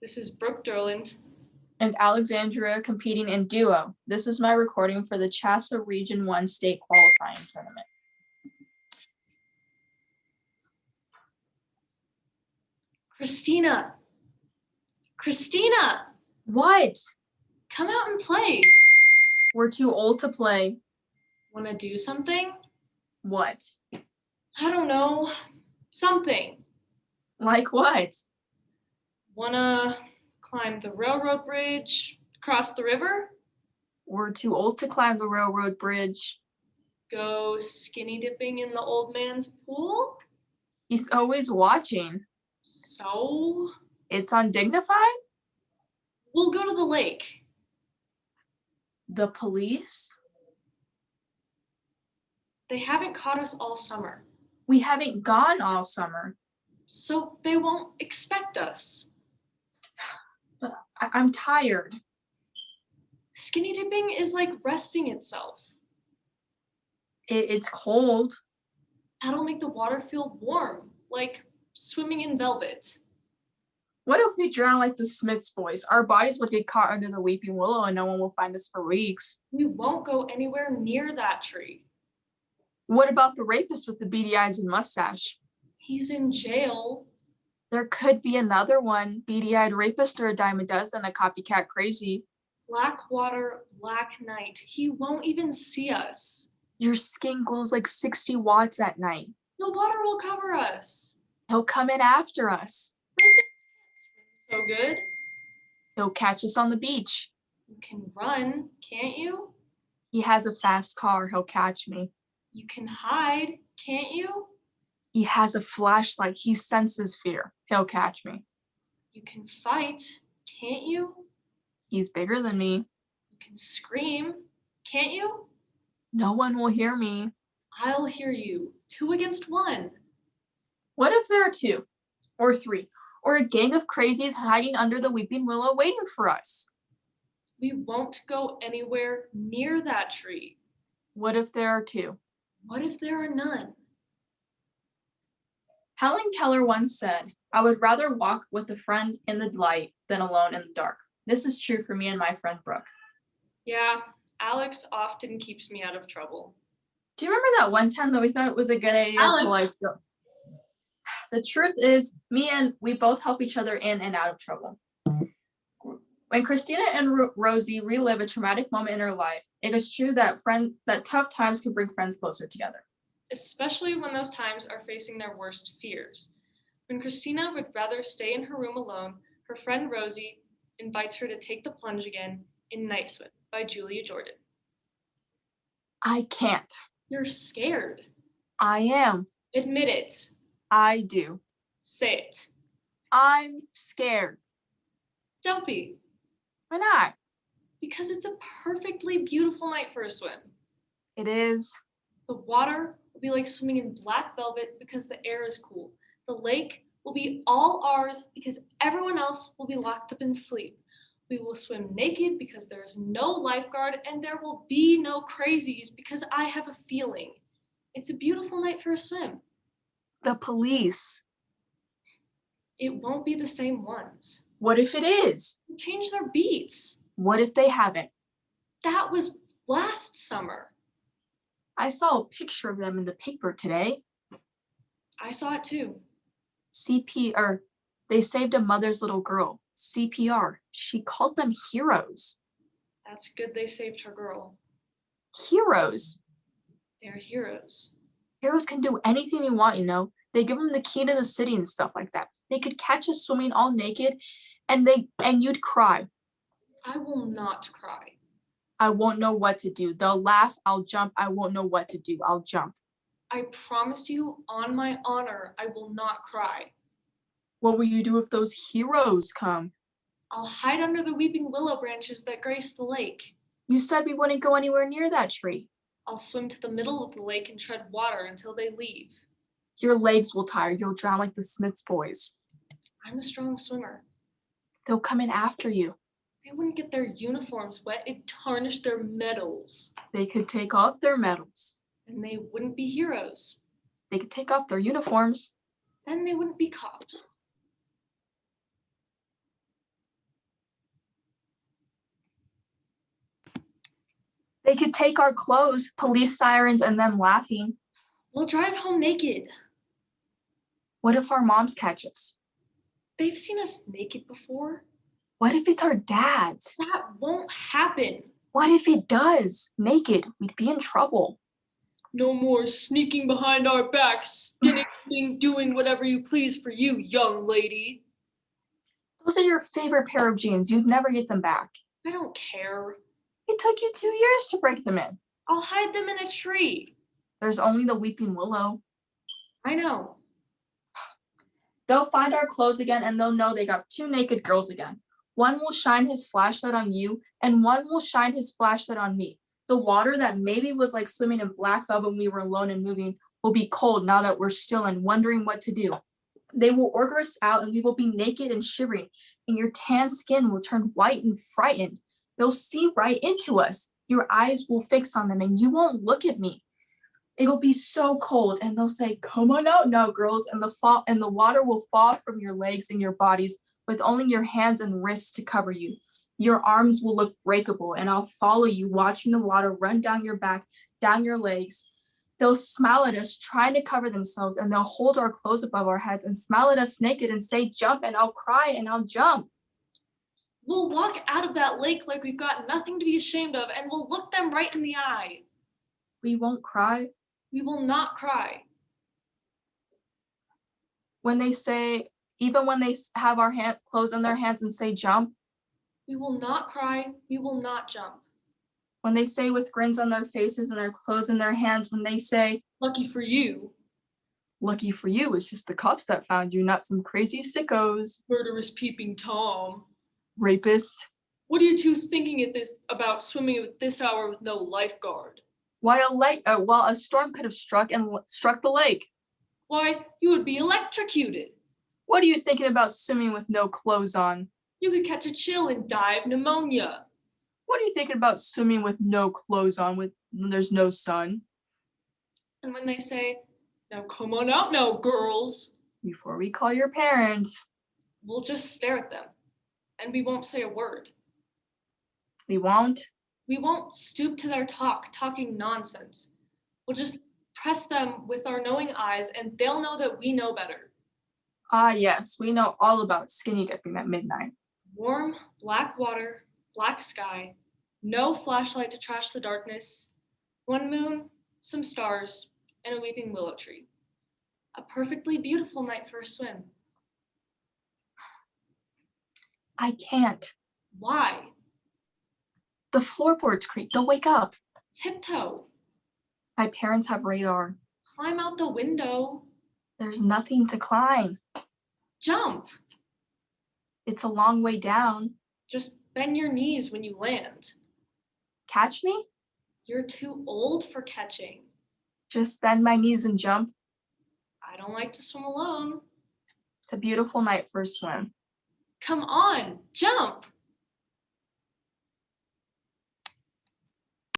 This is Brooke Durland. And Alexandria competing in duo. This is my recording for the CHASA Region 1 state qualifying tournament. Christina! Christina! What? Come out and play. We're too old to play. Wanna do something? What? I don't know. Something. Like what? Wanna climb the railroad bridge? Cross the river? We're too old to climb the railroad bridge. Go skinny dipping in the old man's pool? He's always watching. So? It's undignified? We'll go to the lake. The police? They haven't caught us all summer. We haven't gone all summer. So they won't expect us. But I'm tired. Skinny dipping is like resting itself. It's cold. That'll make the water feel warm, like swimming in velvet. What if we drown like the Smiths boys? Our bodies would get caught under the weeping willow and no one will find us for weeks. We won't go anywhere near that tree. What about the rapist with the beady eyes and mustache? He's in jail. There could be another one, beady-eyed rapist or a dime a dozen, a copycat crazy. Black water, black night. He won't even see us. Your skin glows like 60 watts at night. The water will cover us. He'll come in after us. So good. He'll catch us on the beach. You can run, can't you? He has a fast car. He'll catch me. You can hide, can't you? He has a flashlight. He senses fear. He'll catch me. You can fight, can't you? He's bigger than me. You can scream, can't you? No one will hear me. I'll hear you. 2 against 1. What if there are 2 or 3 or a gang of crazies hiding under the weeping willow waiting for us? We won't go anywhere near that tree. What if there are 2? What if there are none? Helen Keller once said, "I would rather walk with a friend in the light than alone in the dark." This is true for me and my friend Brooke. Yeah, Alex often keeps me out of trouble. Do you remember that one time that we thought it was a good idea to go? The truth is, we both help each other in and out of trouble. When Christina and Rosie relive a traumatic moment in her life, it is true that tough times can bring friends closer together. Especially when those times are facing their worst fears. When Christina would rather stay in her room alone, her friend Rosie invites her to take the plunge again in Night Swim by Julia Jordan. I can't. You're scared. I am. Admit it. I do. Say it. I'm scared. Don't be. Why not? Because it's a perfectly beautiful night for a swim. It is. The water will be like swimming in black velvet because the air is cool. The lake will be all ours because everyone else will be locked up in sleep. We will swim naked because there is no lifeguard and there will be no crazies because I have a feeling. It's a beautiful night for a swim. The police. It won't be the same ones. What if it is? Change their beats. What if they haven't? That was last summer. I saw a picture of them in the paper today. I saw it too. They saved a mother's little girl. CPR. She called them heroes. That's good they saved her girl. Heroes? They're heroes. Heroes can do anything they want, you know. They give them the key to the city and stuff like that. They could catch us swimming all naked and you'd cry. I will not cry. I won't know what to do. They'll laugh, I'll jump. I won't know what to do. I'll jump. I promise you, on my honor, I will not cry. What will you do if those heroes come? I'll hide under the weeping willow branches that grace the lake. You said we wouldn't go anywhere near that tree. I'll swim to the middle of the lake and tread water until they leave. Your legs will tire. You'll drown like the Smiths boys. I'm a strong swimmer. They'll come in after you. They wouldn't get their uniforms wet. It'd tarnish their medals. They could take off their medals. And they wouldn't be heroes. They could take off their uniforms. Then they wouldn't be cops. They could take our clothes, police sirens, and them laughing. We'll drive home naked. What if our moms catch us? They've seen us naked before. What if it's our dads? That won't happen. What if it does? Naked, we'd be in trouble. No more sneaking behind our backs, doing whatever you please for you, young lady. Those are your favorite pair of jeans. You'd never get them back. I don't care. It took you 2 years to break them in. I'll hide them in a tree. There's only the weeping willow. I know. They'll find our clothes again and they'll know they got 2 naked girls again. One will shine his flashlight on you and one will shine his flashlight on me. The water that maybe was like swimming in black velvet when we were alone and moving will be cold now that we're still and wondering what to do. They will order us out and we will be naked and shivering, and your tan skin will turn white and frightened. They'll see right into us. Your eyes will fix on them and you won't look at me. It'll be so cold and they'll say, "Come on out now, girls," and the water will fall from your legs and your bodies with only your hands and wrists to cover you. Your arms will look breakable and I'll follow you, watching the water run down your back, down your legs. They'll smile at us, trying to cover themselves, and they'll hold our clothes above our heads and smile at us naked and say, "Jump," and I'll cry and I'll jump. We'll walk out of that lake like we've got nothing to be ashamed of, and we'll look them right in the eye. We won't cry. We will not cry. When they say, even when they have our clothes in their hands and say, "Jump," we will not cry. We will not jump. When they say with grins on their faces and their clothes in their hands, when they say, "Lucky for you." Lucky for you, it's just the cops that found you, not some crazy sickos. Murderous peeping Tom. Rapist. What are you two thinking about swimming at this hour with no lifeguard? Why a storm could have struck the lake. Why, you would be electrocuted. What are you thinking about swimming with no clothes on? You could catch a chill and die of pneumonia. What are you thinking about swimming with no clothes on when there's no sun? And when they say, "Now come on out now, girls," Before we call your parents. we'll just stare at them, and we won't say a word. We won't. We won't stoop to their talking nonsense. We'll just press them with our knowing eyes, and they'll know that we know better. Ah, yes, we know all about skinny dipping at midnight. Warm, black water, black sky, no flashlight to trash the darkness, one moon, some stars, and a weeping willow tree. A perfectly beautiful night for a swim. I can't. Why? The floorboards creak. They'll wake up. Tiptoe. My parents have radar. Climb out the window. There's nothing to climb. Jump. It's a long way down. Just bend your knees when you land. Catch me? You're too old for catching. Just bend my knees and jump. I don't like to swim alone. It's a beautiful night for a swim. Come on, jump.